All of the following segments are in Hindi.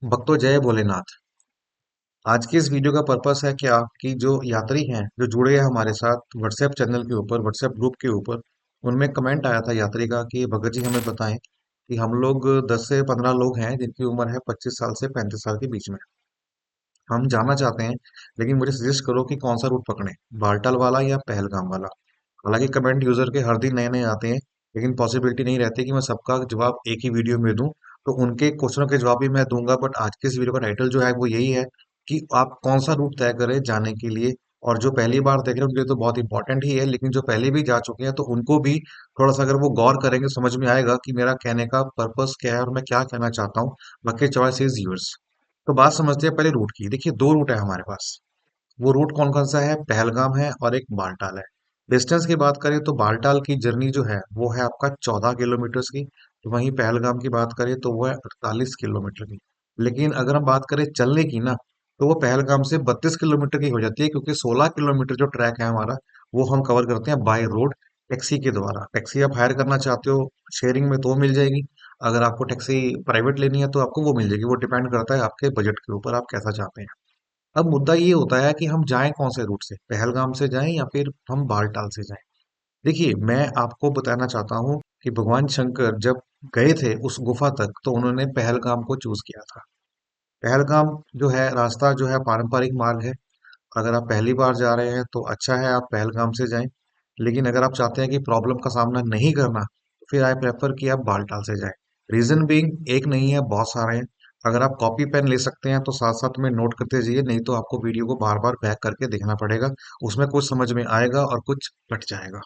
भक्तों जय भोलेनाथ। आज की इस वीडियो का पर्पस है क्या कि जो यात्री हैं जो जुड़े हैं हमारे साथ व्हाट्सएप चैनल के ऊपर व्हाट्सएप ग्रुप के ऊपर, उनमें कमेंट आया था यात्री का कि भगत जी हमें बताएं कि हम लोग 10 से 15 लोग हैं जिनकी उम्र है 25 साल से 35 साल के बीच में। हम जाना चाहते हैं, लेकिन मुझे सजेस्ट करो कि कौन सा रूट पकड़ें, बालटाल वाला या पहलगाम वाला। हालांकि कमेंट यूजर के हर दिन नए नए आते हैं, लेकिन पॉसिबिलिटी नहीं रहती कि मैं सबका जवाब एक ही वीडियो में दूं। तो उनके क्वेश्चनों के जवाब भी मैं दूंगा, बट आज के इस वीडियो का टाइटल जो है वो यही है कि आप कौन सा रूट तय करें जाने के लिए। और जो पहली बार देख रहे हैं उनके लिए तो बहुत इंपॉर्टेंट ही है, लेकिन जो पहले भी जा चुके हैं तो उनको भी थोड़ा सा अगर वो गौर करेंगे समझ में आएगा कि मेरा कहने का पर्पस क्या है और मैं क्या कहना चाहता हूँ। बाकी चॉइस इज यूर्स। तो बात समझते हैं पहले रूट की। देखिए, दो रूट है हमारे पास। वो रूट कौन कौन सा है? पहलगाम है और एक बालटाल है। डिस्टेंस की बात करें तो बालटाल की जर्नी जो है वो है आपका 14 किलोमीटर की। तो वहीं पहलगाम की बात करें तो वो है 48 किलोमीटर की। लेकिन अगर हम बात करें चलने की ना, तो वो पहलगाम से 32 किलोमीटर की हो जाती है, क्योंकि 16 किलोमीटर जो ट्रैक है हमारा वो हम कवर करते हैं बाय रोड, टैक्सी के द्वारा। टैक्सी आप हायर करना चाहते हो शेयरिंग में तो वो मिल जाएगी। अगर आपको टैक्सी प्राइवेट लेनी है तो आपको वो मिल जाएगी। वो डिपेंड करता है आपके बजट के ऊपर, आप कैसा चाहते हैं। अब मुद्दा ये होता है कि हम जाएं कौन से रूट से, पहलगाम से जाएं या फिर हम बालटाल से जाएं। देखिए, मैं आपको बताना चाहता हूँ कि भगवान शंकर जब गए थे उस गुफा तक तो उन्होंने पहलगाम को चूज किया था। पहलगाम जो है रास्ता जो है पारंपरिक मार्ग है। अगर आप पहली बार जा रहे हैं तो अच्छा है आप पहलगाम से जाएं। लेकिन अगर आप चाहते हैं कि प्रॉब्लम का सामना नहीं करना, तो फिर आई प्रेफर कि आप बालटाल से जाएं। रीजन बीइंग एक नहीं है, बहुत सारे हैं। अगर आप कॉपी पेन ले सकते हैं तो साथ साथ में नोट करते जाइए, नहीं तो आपको वीडियो को बार बार बैक करके देखना पड़ेगा। उसमें कुछ समझ में आएगा और कुछ कट जाएगा।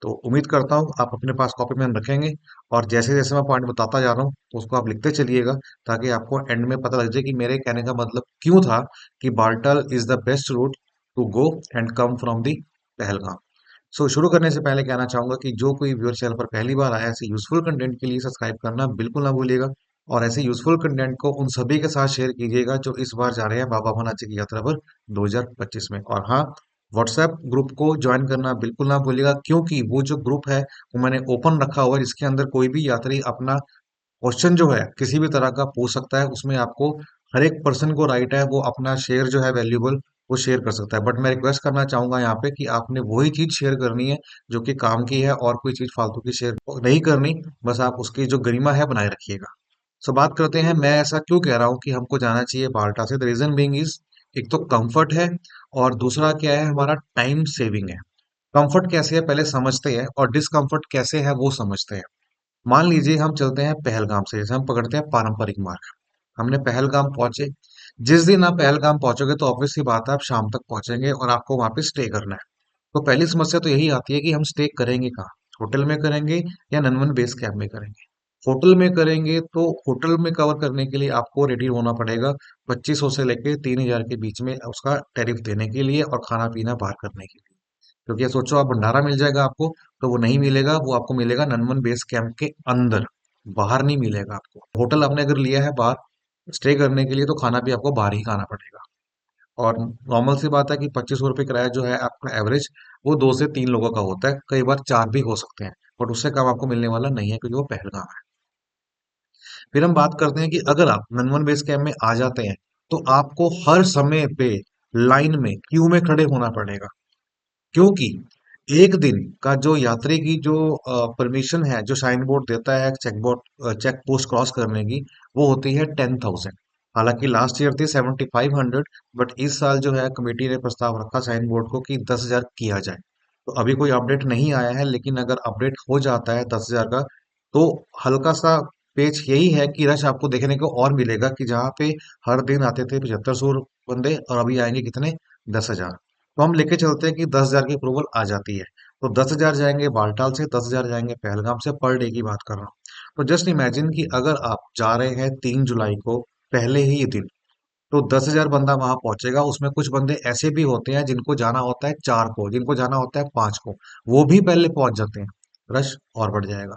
तो उम्मीद करता हूँ आप अपने पास कॉपी पेन रखेंगे, और जैसे जैसे मैं पॉइंट बताता जा रहा हूँ तो उसको आप लिखते चलिएगा, ताकि आपको एंड में पता लग जाए कि मेरे कहने का मतलब क्यों था कि Baltal is the best route to go and come from the Pahalgam. So शुरू करने से पहले कहना चाहूंगा कि जो कोई व्यूअर चैनल पर पहली बार आया, ऐसे यूजफुल कंटेंट के लिए सब्सक्राइब करना बिल्कुल ना भूलिएगा। और ऐसे यूजफुल कंटेंट को उन सभी के साथ शेयर कीजिएगा जो इस बार जा रहे हैं बाबा भोनाची की यात्रा पर 2025 में। और हाँ, व्हाट्सएप ग्रुप को ज्वाइन करना बिल्कुल ना भूलिएगा, क्योंकि वो जो ग्रुप है वो मैंने ओपन रखा हुआ है, जिसके अंदर कोई भी यात्री अपना क्वेश्चन जो है किसी भी तरह का पूछ सकता है। उसमें आपको हर एक पर्सन को राइट है वो अपना शेयर जो है वैल्यूबल वो शेयर कर सकता है। बट मैं रिक्वेस्ट करना चाहूंगा यहाँ पे कि आपने वही चीज शेयर करनी है जो कि काम की है, और कोई चीज फालतू की शेयर नहीं करनी। बस आप उसकी जो गरिमा है बनाए रखिएगा। सो बात करते हैं, मैं ऐसा क्यों कह रहा हूँ कि हमको जाना चाहिए बाल्टा से। द रीजन बीइंग इज, एक तो कंफर्ट है, और दूसरा क्या है, हमारा टाइम सेविंग है। कंफर्ट कैसे है पहले समझते हैं, और डिस्कंफर्ट कैसे है वो समझते हैं। मान लीजिए हम चलते हैं पहलगाम से, जैसे हम पकड़ते हैं पारंपरिक मार्ग। हमने पहलगाम पहुंचे। जिस दिन आप पहलगाम पहुंचोगे तो ऑब्वियस सी बात है आप शाम तक पहुंचेंगे और आपको वहां पे स्टे करना है। तो पहली समस्या तो यही आती है कि हम स्टे करेंगे कहाँ? होटल में करेंगे या ननवन बेस कैंप में करेंगे? होटल में करेंगे तो होटल में कवर करने के लिए आपको रेडी होना पड़ेगा 2500 से लेके 3000 के बीच में उसका टैरिफ देने के लिए, और खाना पीना बाहर करने के लिए। क्योंकि ये सोचो, आप भंडारा मिल जाएगा आपको, तो वो नहीं मिलेगा। वो आपको मिलेगा ननवन बेस कैंप के अंदर, बाहर नहीं मिलेगा आपको। होटल आपने अगर लिया है बाहर स्टे करने के लिए तो खाना भी आपको बाहर ही खाना पड़ेगा। और नॉर्मल सी बात है कि 2500 रुपये किराया जो है आपका एवरेज, वो 2 से 3 लोगों का होता है, कई बार 4 भी हो सकते हैं। बट उससे कम आपको मिलने वाला नहीं है, क्योंकि वो पहलगाम है। फिर हम बात करते हैं कि अगर आप नंदवन बेस कैंप में आ जाते हैं तो आपको हर समय पे लाइन में क्यू में खड़े होना पड़ेगा। क्योंकि एक दिन का जो यात्री की जो परमिशन है, जो साइन बोर्ड देता है चेक पोस्ट क्रॉस करने की, वो होती है 10,000। हालांकि लास्ट ईयर थी 7,500, बट इस साल जो है कमेटी ने प्रस्ताव रखा साइन बोर्ड को कि 10,000 किया जाए। तो अभी कोई अपडेट नहीं आया है, लेकिन अगर अपडेट हो जाता है 10,000 का, तो हल्का सा पेच यही है कि रश आपको देखने को और मिलेगा, कि जहाँ पे हर दिन आते थे 7500 बंदे, और अभी आएंगे कितने? 10,000। तो हम लेके चलते हैं कि 10,000 की अप्रूवल आ जाती है। तो 10,000 जाएंगे बालटाल से, 10,000 जाएंगे पहलगाम से, पर डे की बात कर रहा हूँ। तो जस्ट इमेजिन कि अगर आप जा रहे हैं 3 जुलाई को, पहले ही दिन, तो 10,000 बंदा वहां पहुंचेगा। उसमें कुछ बंदे ऐसे भी होते हैं जिनको जाना होता है 4 को, जिनको जाना होता है 5 को, वो भी पहले पहुंच जाते हैं। रश और बढ़ जाएगा।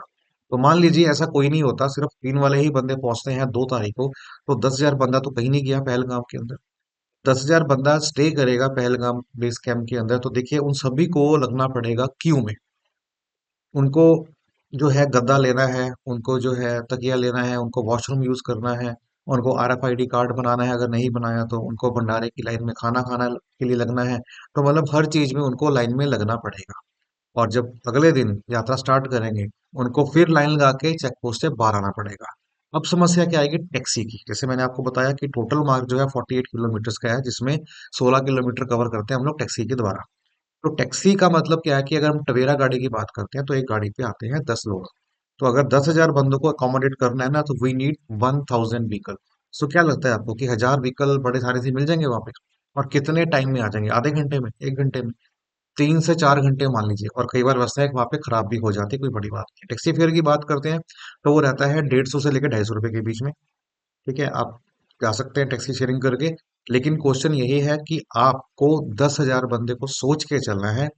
तो मान लीजिए ऐसा कोई नहीं होता, सिर्फ 3 वाले ही बंदे पहुंचते हैं 2 तारीख को, तो 10,000 बंदा तो कहीं नहीं गया पहलगाम के अंदर। 10,000 बंदा स्टे करेगा पहलगाम बेस कैंप के अंदर, तो देखिए उन सभी को लगना पड़ेगा क्यू में। उनको जो है गद्दा लेना है, उनको जो है तकिया लेना है, उनको वॉशरूम यूज करना है, उनको RFID कार्ड बनाना है, अगर नहीं बनाया तो उनको भंडारे की लाइन में खाना खाना के लिए लगना है। तो मतलब हर चीज में उनको लाइन में लगना पड़ेगा। और जब अगले दिन यात्रा स्टार्ट करेंगे, उनको फिर लाइन लगा के चेक पोस्ट से बाहर आना पड़ेगा। अब समस्या क्या आएगी टैक्सी की। जैसे मैंने आपको बताया कि टोटल मार्ग जो है 48 किलोमीटर का है, जिसमें 16 किलोमीटर कवर करते हैं हम लोग टैक्सी के द्वारा। तो टैक्सी का मतलब क्या है कि अगर हम टवेरा गाड़ी की बात करते हैं तो एक गाड़ी पे आते हैं 10 लोग। तो अगर 10,000 बंदों को अकोमोडेट करना है ना, तो वी नीड 1,000 व्हीकल। सो क्या लगता है आपको कि 1,000 व्हीकल बड़े सारे से मिल जाएंगे वहां पे? और कितने टाइम में आ जाएंगे? आधे घंटे में, 1 घंटे में, 3 से 4 घंटे मान लीजिए। और कई बार रास्ता है वहां पे खराब भी हो जाती है, कोई बड़ी बात नहीं। टैक्सी फेयर की बात करते हैं तो वो रहता है 150 से लेकर 250 रुपए के बीच में। ठीक है, आप जा सकते हैं टैक्सी शेयरिंग करके। लेकिन क्वेश्चन यही है कि आपको 10,000 बंदे को सोच के चलना है।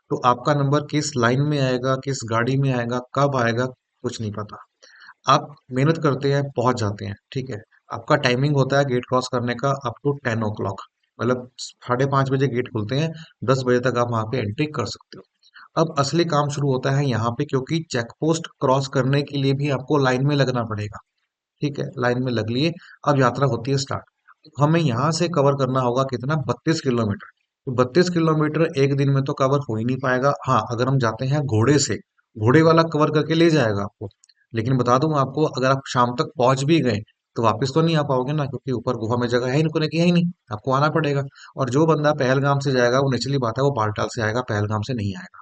तो आपका नंबर किस लाइन में आएगा, किस गाड़ी में आएगा, कब आएगा, कुछ नहीं पता। आप मेहनत करते हैं, पहुंच जाते हैं, ठीक है। आपका टाइमिंग होता है गेट क्रॉस करने का अप टू 10 o'clock, मतलब 5:30 बजे गेट खुलते हैं। 10 बजे तक आप वहां पे एंट्री कर सकते हो। अब असली काम शुरू होता है यहाँ पे, क्योंकि चेक पोस्ट क्रॉस करने के लिए भी आपको लाइन में लगना पड़ेगा। ठीक है, लाइन में लग लिए। अब यात्रा होती है स्टार्ट। हमें यहाँ से कवर करना होगा कितना? 32 किलोमीटर। तो 32 किलोमीटर एक दिन में तो कवर हो ही नहीं पाएगा। हाँ, अगर हम जाते हैं घोड़े से, घोड़े वाला कवर करके ले जाएगा आपको। लेकिन बता दूं आपको, अगर आप शाम तक पहुंच भी गए तो वापस तो नहीं आ पाओगे ना, क्योंकि ऊपर गुफा में जगह है ही नहीं, रुकने की है ही नहीं। आपको आना पड़ेगा। और जो बंदा पहलगाम से जाएगा, वो निचली बात है, वो बालटाल से आएगा, पहलगाम से नहीं आएगा।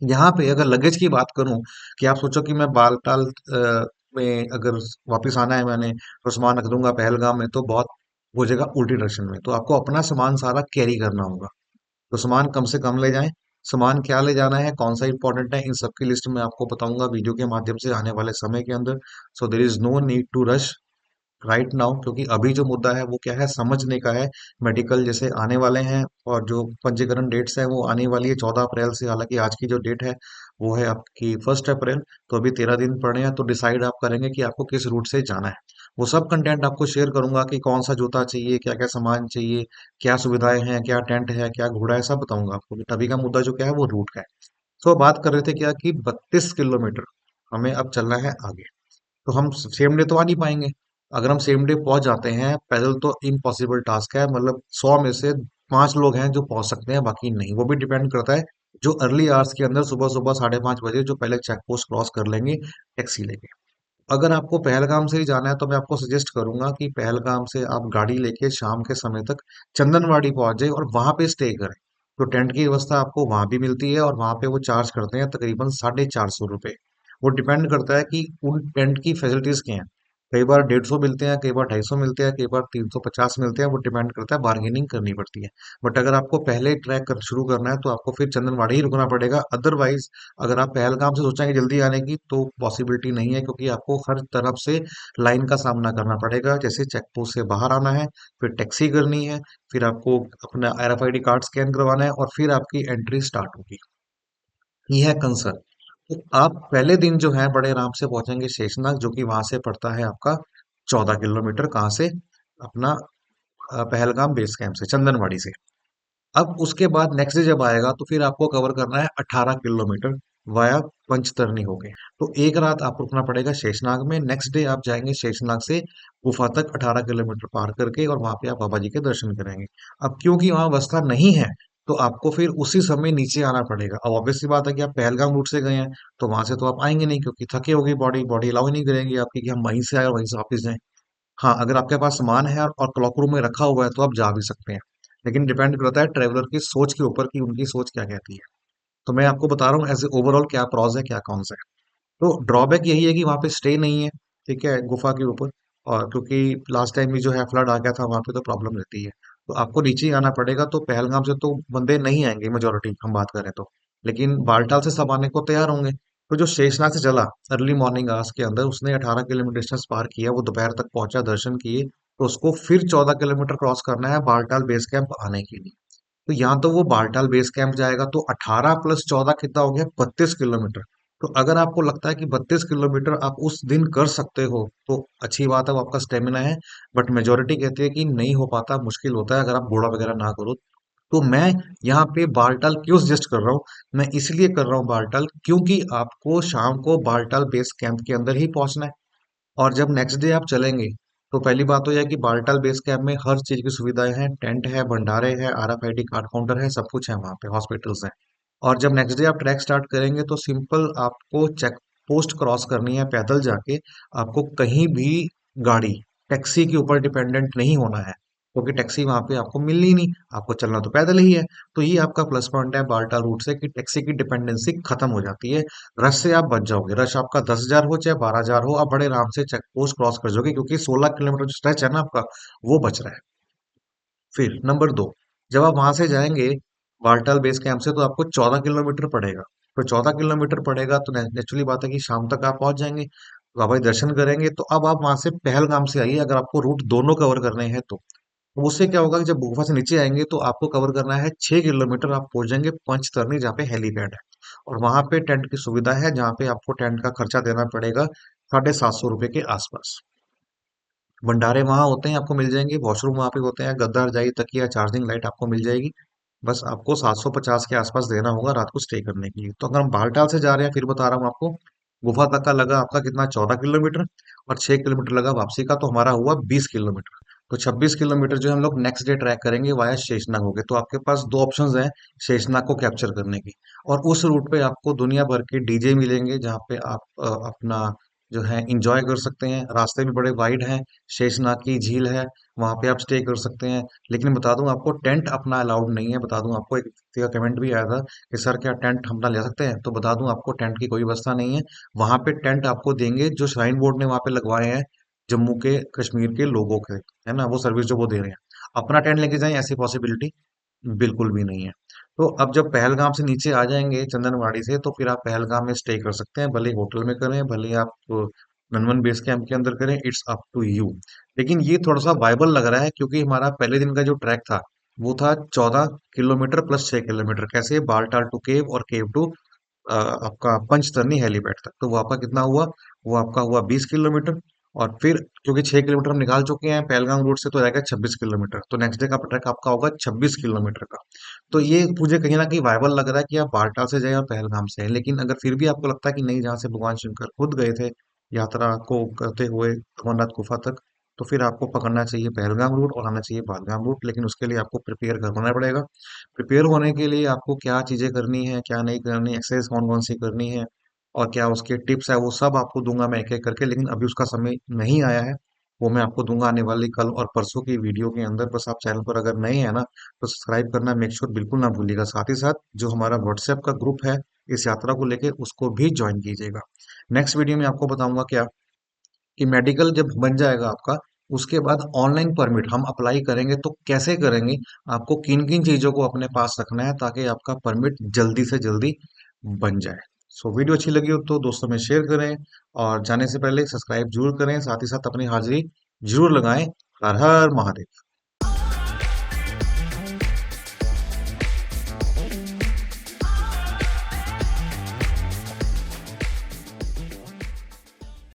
यहाँ पे अगर लगेज की बात करूं, कि आप सोचो कि मैं बालटाल में अगर वापस आना है मैंने, तो सामान रख दूंगा पहलगाम में, तो बहुत हो जाएगा उल्टी डायरेक्शन में। तो आपको अपना सामान सारा कैरी करना होगा। तो सामान कम से कम ले जाएं। सामान क्या ले जाना है, कौन सा इंपॉर्टेंट है, इन सब की लिस्ट मैं आपको बताऊंगा वीडियो के माध्यम से आने वाले समय के अंदर। So there is no need to rush right now, क्योंकि अभी जो मुद्दा है वो क्या है, समझने का है। मेडिकल जैसे आने वाले हैं, और जो पंजीकरण डेट्स है वो आने वाली है 14 अप्रैल से। हालांकि आज की जो डेट है वो है आपकी 1 अप्रैल। तो अभी 13 दिन पड़े हैं, तो डिसाइड आप करेंगे कि आपको किस रूट से जाना है। वो सब कंटेंट आपको शेयर करूंगा, कि कौन सा जूता चाहिए, क्या क्या सामान चाहिए, क्या सुविधाएं हैं, क्या टेंट है, क्या घोड़ा है, सब बताऊंगा आपको। अभी का मुद्दा जो क्या है वो रूट का है। तो बात कर रहे थे क्या, कि 32 किलोमीटर हमें अब चलना है आगे। तो हम सेम डे तो आ नहीं पाएंगे। अगर हम सेम डे पहुंच जाते हैं पैदल, तो इम्पॉसिबल टास्क है। मतलब 100 में से 5 लोग हैं जो पहुंच सकते हैं, बाकी नहीं। वो भी डिपेंड करता है जो अर्ली आवर्स के अंदर, सुबह सुबह 5:30 बजे जो पहले चेक पोस्ट क्रॉस कर लेंगे टैक्सी लेके। अगर आपको पहलगाम से ही जाना है, तो मैं आपको सजेस्ट करूंगा कि पहलगाम से आप गाड़ी लेके शाम के समय तक चंदनवाड़ी पहुंच जाए और वहां पे स्टे करें। तो टेंट की व्यवस्था आपको वहां भी मिलती है, और वहां पे वो चार्ज करते हैं तकरीबन 450 रुपये। वो डिपेंड करता है कि उन टेंट की फैसिलिटीज क्या हैं। कई बार 150 मिलते हैं, कई बार 250 मिलते हैं, कई बार 350 मिलते हैं। वो डिपेंड करता है, बार्गेनिंग करनी पड़ती है। बट अगर आपको पहले शुरू करना है, तो आपको फिर चंदनवाड़ी ही रुकना पड़ेगा। अदरवाइज अगर आप पहलगाम से सोचेंगे जल्दी आने की, तो पॉसिबिलिटी नहीं है, क्योंकि आपको हर तरफ से लाइन का सामना करना पड़ेगा। जैसे चेक पोस्ट से बाहर आना है, फिर टैक्सी करनी है, फिर आपको अपना RFID कार्ड स्कैन करवाना है, और फिर आपकी एंट्री स्टार्ट होगी। ये है कंसर्न। तो आप पहले दिन जो है बड़े आराम से पहुंचेंगे शेषनाग, जो कि वहां से पड़ता है आपका 14 किलोमीटर। कहाँ से? अपना पहलगाम बेस कैंप से, चंदनवाड़ी से। अब उसके बाद नेक्स्ट डे जब आएगा, तो फिर आपको कवर करना है 18 किलोमीटर वाया पंचतरनी होके। तो एक रात आप रुकना पड़ेगा शेषनाग में। नेक्स्ट डे आप जाएंगे शेषनाग से गुफा तक 18 किलोमीटर पार करके, और वहां पे आप बाबा जी के दर्शन करेंगे। अब क्योंकि वहां व्यवस्था नहीं है, तो आपको फिर उसी समय नीचे आना पड़ेगा। अब ऑब्वियस सी बात है कि आप पहलगाम रूट से गए हैं, तो वहां से तो आप आएंगे नहीं, क्योंकि थके होगी बॉडी, बॉडी अलाउ ही नहीं करेंगी आपकी कि हम वहीं से आए और वहीं से वापस जाएं। हाँ, अगर आपके पास सामान है और क्लॉक रूम में रखा हुआ है, तो आप जा भी सकते हैं। लेकिन डिपेंड करता है ट्रेवलर की सोच के ऊपर, कि उनकी सोच क्या कहती है। तो मैं आपको बता रहा हूँ एज ए ओवरऑल क्या प्रॉस है, क्या कॉन्स है। तो ड्रॉबैक यही है कि वहाँ पे स्टे नहीं है, ठीक है, गुफा के ऊपर। और क्योंकि लास्ट टाइम भी जो है फ्लड आ गया था वहाँ पे, तो प्रॉब्लम रहती है। तो आपको नीचे ही आना पड़ेगा। तो पहलगाम से तो बंदे नहीं आएंगे मेजोरिटी, हम बात करें तो। लेकिन बालटाल से सब आने को तैयार होंगे। तो जो शेषनाग से चला अर्ली मॉर्निंग आवर्स के अंदर, उसने 18 किलोमीटर डिस्टेंस पार किया, वो दोपहर तक पहुंचा, दर्शन किए। तो उसको फिर 14 किलोमीटर क्रॉस करना है बालटाल बेस कैंप आने के लिए। तो यहाँ तो वो बालटाल बेस कैंप जाएगा, तो 18 + 14 कितना हो गया? 32 किलोमीटर। तो अगर आपको लगता है कि 32 किलोमीटर आप उस दिन कर सकते हो, तो अच्छी बात है, वो आपका स्टेमिना है। बट मेजोरिटी कहती है कि नहीं हो पाता, मुश्किल होता है अगर आप घोड़ा वगैरह ना करो। तो मैं यहाँ पे बालटाल क्यों सजेस्ट कर रहा हूँ? मैं इसलिए कर रहा हूँ बालटाल, क्योंकि आपको शाम को बालटाल बेस कैंप के अंदर ही पहुंचना है। और जब नेक्स्ट डे आप चलेंगे, तो पहली बात तो यह है कि बालटाल बेस कैंप में हर चीज की सुविधाएं हैं, टेंट है, भंडारे है, RFID कार्ड काउंटर है, सब कुछ है वहाँ पे, हॉस्पिटल्स हैं। और जब नेक्स्ट डे आप ट्रैक स्टार्ट करेंगे तो सिंपल आपको चेक पोस्ट क्रॉस करनी है पैदल जाके। आपको कहीं भी गाड़ी, टैक्सी के ऊपर डिपेंडेंट नहीं होना है, क्योंकि टैक्सी वहां पे आपको मिलनी ही नहीं, आपको चलना तो पैदल ही है। तो ये आपका प्लस पॉइंट है बाल्टाल रूट से कि टैक्सी की डिपेंडेंसी खत्म हो जाती है। रश से आप बच जाओगे, रश आपका 10,000 हो चाहे 12,000 हो, आप बड़े आराम से चेक पोस्ट क्रॉस कर जाओगे, क्योंकि 16 किलोमीटर जो स्ट्रेच है ना आपका, वो बच रहा है। फिर नंबर 2, जब आप वहां से जाएंगे बालटाल बेस कैंप से, तो आपको 14 किलोमीटर पड़ेगा। तो 14 किलोमीटर पड़ेगा तो नेचुरली बात है कि शाम तक आप पहुंच जाएंगे, बाबा के दर्शन करेंगे। तो अब आप वहां से पहलगाम से आइए, अगर आपको रूट दोनों कवर करने हैं तो उससे क्या होगा कि जब गुफा से नीचे आएंगे तो आपको कवर करना है 6 किलोमीटर, आप पहुंच जाएंगे पंचतरनी जहाँ पे हेलीपैड है। और वहां पे टेंट की सुविधा है, जहाँ पे आपको टेंट का खर्चा देना पड़ेगा 750 रुपए के आसपास। भंडारे वहां होते हैं, आपको मिल जाएंगे, वॉशरूम वहां पे होते हैं, गद्दा रजाई तकिया चार्जिंग लाइट आपको मिल जाएगी। बस आपको 750 के आसपास देना होगा रात को स्टे करने के लिए। तो अगर हम बालटाल से जा रहे हैं, फिर बता रहा हूँ आपको, गुफा तक का लगा आपका कितना, 14 किलोमीटर, और 6 किलोमीटर लगा वापसी का, तो हमारा हुआ 20 किलोमीटर। तो 26 किलोमीटर जो हम लोग नेक्स्ट डे ट्रैक करेंगे वाया शेषनाग हो गए। तो आपके पास दो ऑप्शंस हैं शेषनाग को कैप्चर करने की। और उस रूट पे आपको दुनिया भर के डीजे मिलेंगे, जहाँ पे आप अपना जो है इंजॉय कर सकते हैं। रास्ते भी बड़े वाइड हैं, शेषनाग की झील है, वहां पे आप स्टे कर सकते हैं। लेकिन बता दूं आपको, टेंट अपना अलाउड नहीं है। बता दूं आपको, एक व्यक्ति का कमेंट भी आया था कि सर क्या टेंट हम अपना ले सकते हैं, तो बता दूं आपको, टेंट की कोई व्यवस्था नहीं है। वहां पे टेंट आपको देंगे जो श्राइन बोर्ड ने वहां पे लगवाए हैं, जम्मू के कश्मीर के लोगों के, है ना, वो सर्विस जो वो दे रहे हैं। अपना टेंट लेके जाएं, ऐसी पॉसिबिलिटी बिल्कुल भी नहीं है। तो अब जब पहलगाम से नीचे आ जाएंगे चंदनवाड़ी से, तो फिर आप पहलगाम में स्टे कर सकते हैं, भले ही होटल में करें, भले ही आप नंदन बेस कैंप के अंदर करें, इट्स अप टू यू। लेकिन ये थोड़ा सा वायबल लग रहा है, क्योंकि हमारा पहले दिन का जो ट्रैक था वो था 14 किलोमीटर प्लस 6 किलोमीटर, कैसे, बालटाल टू केव और केव टू आपका पंचतरनी हेलीपैड तक। तो वो आपका कितना हुआ, वो आपका हुआ 20 किलोमीटर। और फिर क्योंकि 6 किलोमीटर हम निकाल चुके हैं पहलगाम रूट से, तो रहेगा 26 किलोमीटर। तो नेक्स्ट डे का ट्रैक आपका होगा 26 किलोमीटर का। तो ये मुझे कहीं ना कहीं वायबल लग रहा है कि आप बालटाल से जाए और पहलगाम से आए। लेकिन अगर फिर भी आपको लगता है कि नहीं, जहाँ से भगवान शंकर खुद गए थे यात्रा को करते हुए अमरनाथ गुफा तक, तो फिर आपको पकड़ना चाहिए पहलगाम रूट और आना चाहिए बालगाम रूट। लेकिन उसके लिए आपको प्रिपेयर करना पड़ेगा। प्रिपेयर होने के लिए आपको क्या चीजें करनी है, क्या नहीं करनी, एक्सरसाइज कौन कौन सी करनी है, और क्या उसके टिप्स है, वो सब आपको दूंगा मैं एक एक करके। लेकिन अभी उसका समय नहीं आया है, वो मैं आपको दूंगा आने वाली कल और परसों की वीडियो के अंदर। बस आप चैनल पर अगर नए हैं ना, तो सब्सक्राइब करना मेक श्योर बिल्कुल ना भूलिएगा। साथ ही साथ जो हमारा व्हाट्सएप का ग्रुप है इस यात्रा को लेके, उसको भी ज्वाइन कीजिएगा। नेक्स्ट वीडियो में आपको बताऊंगा क्या, कि मेडिकल जब बन जाएगा आपका, उसके बाद ऑनलाइन परमिट हम अप्लाई करेंगे तो कैसे करेंगे, आपको किन किन चीजों को अपने पास रखना है ताकि आपका परमिट जल्दी से जल्दी बन जाए। सो वीडियो अच्छी लगी हो तो दोस्तों में शेयर करें, और जाने से पहले सब्सक्राइब जरूर करें, साथ ही साथ अपनी हाजिरी जरूर लगाएं। हर हर महादेव।